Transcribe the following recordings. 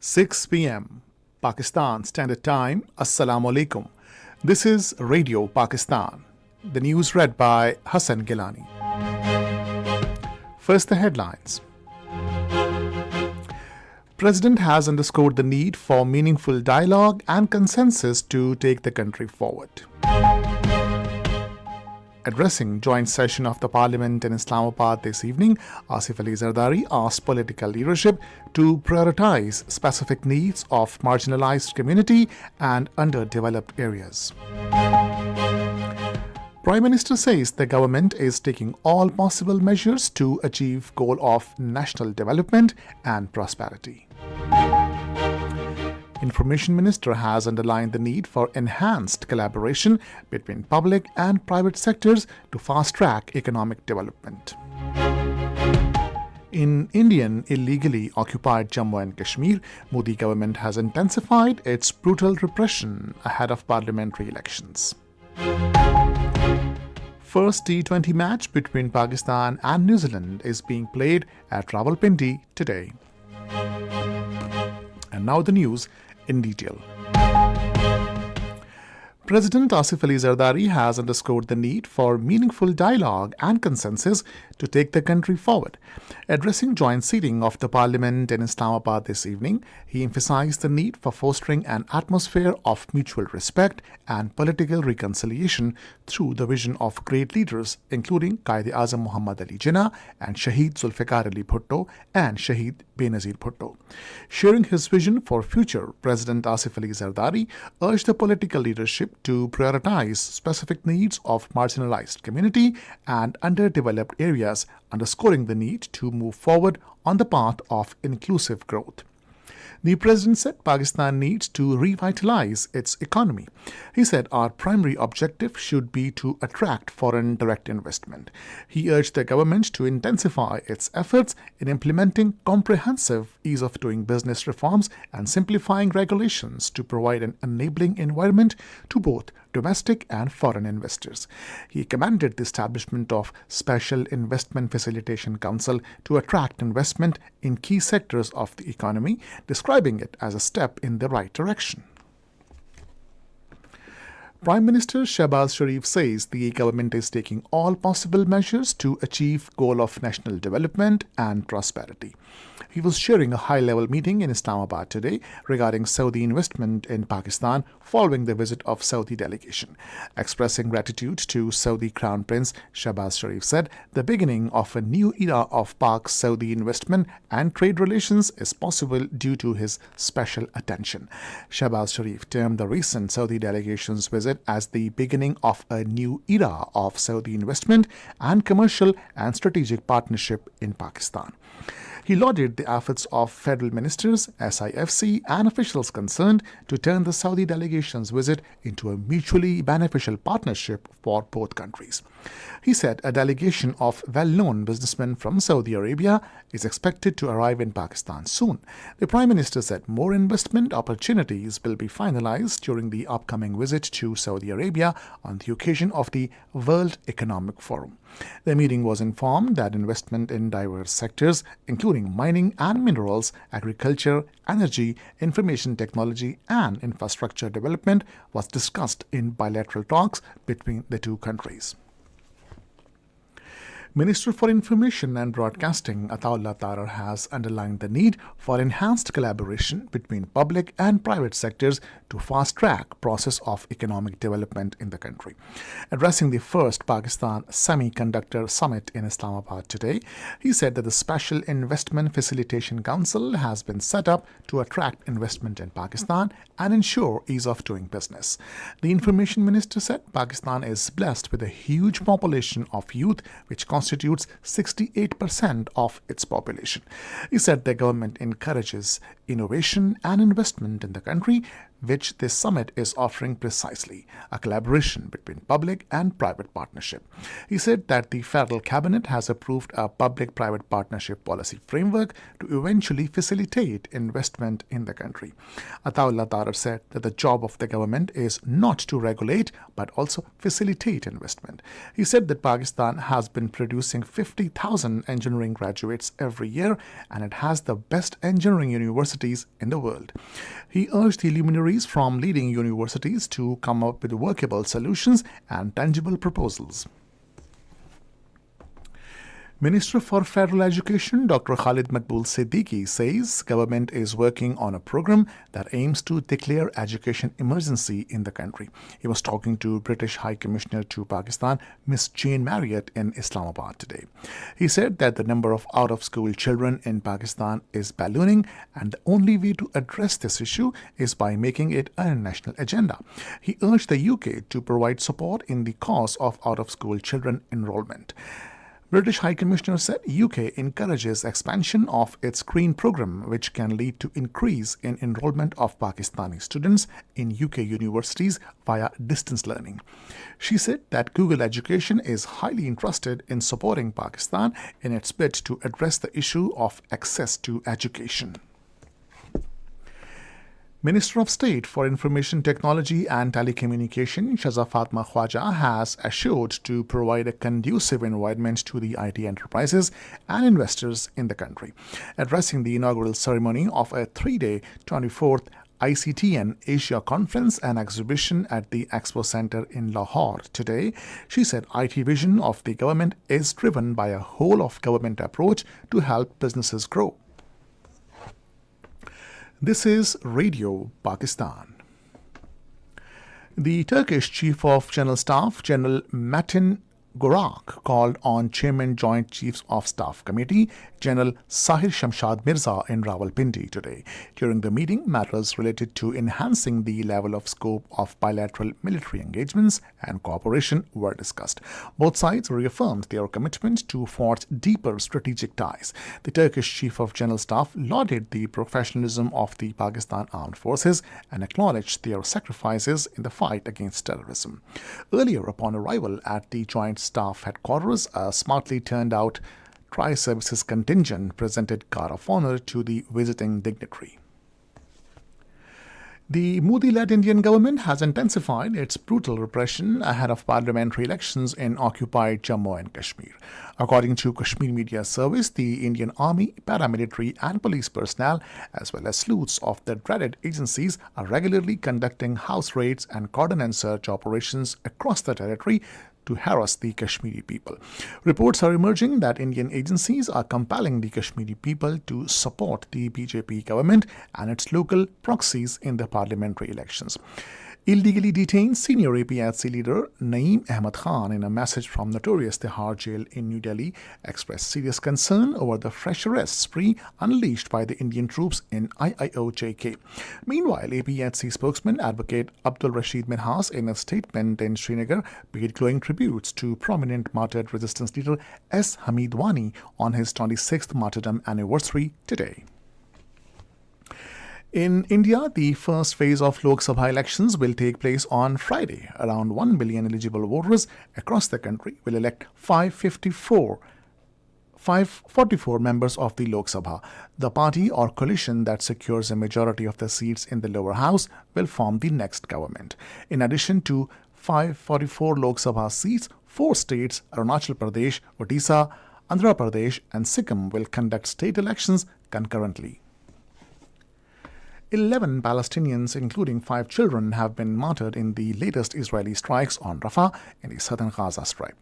6 p.m. Pakistan Standard Time. Assalamu alaikum. This is Radio Pakistan. The news read by Hassan Gilani. First, the headlines. President has underscored the need for meaningful dialogue and consensus to take the country forward. Addressing joint session of the Parliament in Islamabad this evening, Asif Ali Zardari asked political leadership to prioritize specific needs of marginalized community and underdeveloped areas. Prime Minister says the government is taking all possible measures to achieve goal of national development and prosperity. Information Minister has underlined the need for enhanced collaboration between public and private sectors to fast-track economic development. In Indian illegally occupied Jammu and Kashmir, Modi government has intensified its brutal repression ahead of parliamentary elections. First T20 match between Pakistan and New Zealand is being played at Rawalpindi today. And now the news in detail. President Asif Ali Zardari has underscored the need for meaningful dialogue and consensus to take the country forward. Addressing joint sitting of the Parliament in Islamabad this evening, he emphasized the need for fostering an atmosphere of mutual respect and political reconciliation through the vision of great leaders, including Quaid-e-Azam Muhammad Ali Jinnah and Shaheed Zulfikar Ali Bhutto and Shaheed Benazir Bhutto. Sharing his vision for future, President Asif Ali Zardari urged the political leadership to prioritize specific needs of marginalized community and underdeveloped areas, underscoring the need to move forward on the path of inclusive growth. The president said Pakistan needs to revitalize its economy. He said our primary objective should be to attract foreign direct investment. He urged the government to intensify its efforts in implementing comprehensive ease of doing business reforms and simplifying regulations to provide an enabling environment to both domestic and foreign investors. He commended the establishment of Special Investment Facilitation Council to attract investment in key sectors of the economy, describing it as a step in the right direction. Prime Minister Shehbaz Sharif says the government is taking all possible measures to achieve goal of national development and prosperity. He was chairing a high-level meeting in Islamabad today regarding Saudi investment in Pakistan following the visit of Saudi delegation. Expressing gratitude to Saudi Crown Prince, Shehbaz Sharif said the beginning of a new era of Pak-Saudi investment and trade relations is possible due to his special attention. Shehbaz Sharif termed the recent Saudi delegation's visit as the beginning of a new era of Saudi investment and commercial and strategic partnership in Pakistan. He lauded the efforts of federal ministers, SIFC, and officials concerned to turn the Saudi delegation's visit into a mutually beneficial partnership for both countries. He said a delegation of well-known businessmen from Saudi Arabia is expected to arrive in Pakistan soon. The Prime Minister said more investment opportunities will be finalized during the upcoming visit to Saudi Arabia on the occasion of the World Economic Forum. The meeting was informed that investment in diverse sectors, including mining and minerals, agriculture, energy, information technology, and infrastructure development, was discussed in bilateral talks between the two countries. Minister for Information and Broadcasting Ataullah Tarar has underlined the need for enhanced collaboration between public and private sectors to fast-track process of economic development in the country. Addressing the first Pakistan Semiconductor Summit in Islamabad today, he said that the Special Investment Facilitation Council has been set up to attract investment in Pakistan and ensure ease of doing business. The Information Minister said Pakistan is blessed with a huge population of youth, which constitutes 68% of its population. He said the government encourages innovation and investment in the country, which this summit is offering precisely, a collaboration between public and private partnership. He said that the federal cabinet has approved a public-private partnership policy framework to eventually facilitate investment in the country. Ataullah Tarar said that the job of the government is not to regulate but also facilitate investment. He said that Pakistan has been producing 50,000 engineering graduates every year and it has the best engineering university universities in the world. He urged the luminaries from leading universities to come up with workable solutions and tangible proposals. Minister for Federal Education Dr. Khalid Makbul Siddiqui says government is working on a program that aims to declare education emergency in the country. He was talking to British High Commissioner to Pakistan, Miss Jane Marriott, in Islamabad today. He said that the number of out-of-school children in Pakistan is ballooning, and the only way to address this issue is by making it a national agenda. He urged the UK to provide support in the cause of out-of-school children enrollment. British High Commissioner said UK encourages expansion of its screen program, which can lead to increase in enrollment of Pakistani students in UK universities via distance learning. She said that Google Education is highly interested in supporting Pakistan in its bid to address the issue of access to education. Minister of State for Information Technology and Telecommunication Shaza Fatma Khwaja has assured to provide a conducive environment to the IT enterprises and investors in the country. Addressing the inaugural ceremony of a 3-day 24th ICTN Asia Conference and Exhibition at the Expo Center in Lahore today, she said IT vision of the government is driven by a whole-of-government approach to help businesses grow. This is Radio Pakistan. The Turkish Chief of General Staff, General Metin Gorak, called on Chairman Joint Chiefs of Staff Committee, General Sahir Shamshad Mirza, in Rawalpindi today. During the meeting, matters related to enhancing the level of scope of bilateral military engagements and cooperation were discussed. Both sides reaffirmed their commitment to forge deeper strategic ties. The Turkish Chief of General Staff lauded the professionalism of the Pakistan Armed Forces and acknowledged their sacrifices in the fight against terrorism. Earlier, upon arrival at the Joint Staff Headquarters, a smartly turned out Tri-Services contingent presented card of honor to the visiting dignitary. The Modi-led Indian government has intensified its brutal repression ahead of parliamentary elections in occupied Jammu and Kashmir. According to Kashmir Media Service, the Indian Army, paramilitary and police personnel, as well as sleuths of the dreaded agencies, are regularly conducting house raids and cordon and search operations across the territory to harass the Kashmiri people. Reports are emerging that Indian agencies are compelling the Kashmiri people to support the BJP government and its local proxies in the parliamentary elections. Illegally detained senior APHC leader Naeem Ahmad Khan, in a message from notorious Tihar jail in New Delhi, expressed serious concern over the fresh arrest spree unleashed by the Indian troops in IIOJK. Meanwhile, APHC spokesman Advocate Abdul Rashid Minhas, in a statement in Srinagar, paid glowing tributes to prominent martyred resistance leader S. Hamid Wani on his 26th martyrdom anniversary today. In India, the first phase of Lok Sabha elections will take place on Friday. Around 1 million eligible voters across the country will elect 544 members of the Lok Sabha. The party or coalition that secures a majority of the seats in the lower house will form the next government. In addition to 544 Lok Sabha seats, 4 states, Arunachal Pradesh, Odisha, Andhra Pradesh and Sikkim, will conduct state elections concurrently. 11 Palestinians, including 5 children, have been martyred in the latest Israeli strikes on Rafah in the southern Gaza Strip.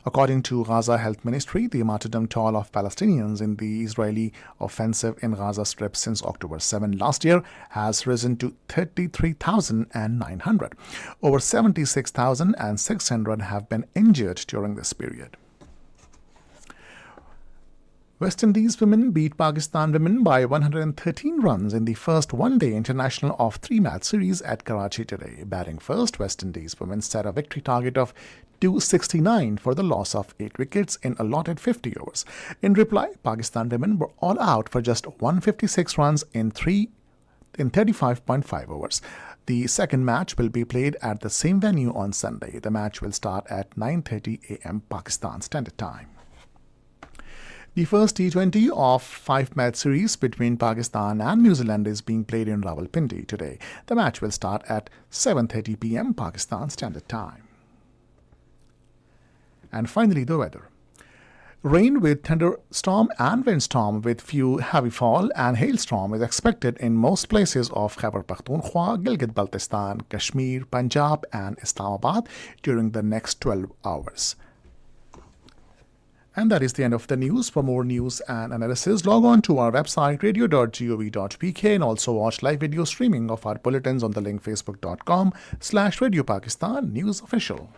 According to Gaza Health Ministry, the martyrdom toll of Palestinians in the Israeli offensive in Gaza Strip since October 7 last year has risen to 33,900. Over 76,600 have been injured during this period. West Indies women beat Pakistan women by 113 runs in the first one-day international of 3-match series at Karachi today. Batting first, West Indies women set a victory target of 269 for the loss of 8 wickets in allotted 50 overs. In reply, Pakistan women were all out for just 156 runs in 35.5 overs. The second match will be played at the same venue on Sunday. The match will start at 9:30 a.m. Pakistan Standard Time. The first T20 of 5-match series between Pakistan and New Zealand is being played in Rawalpindi today. The match will start at 7:30 p.m. Pakistan Standard Time. And finally, the weather. Rain with thunderstorm and windstorm with few heavy fall and hailstorm is expected in most places of Khyber Pakhtunkhwa, Gilgit-Baltistan, Kashmir, Punjab, and Islamabad during the next 12 hours. And that is the end of the news. For more news and analysis, log on to our website radio.gov.pk and also watch live video streaming of our bulletins on the link facebook.com/Radio Pakistan News Official.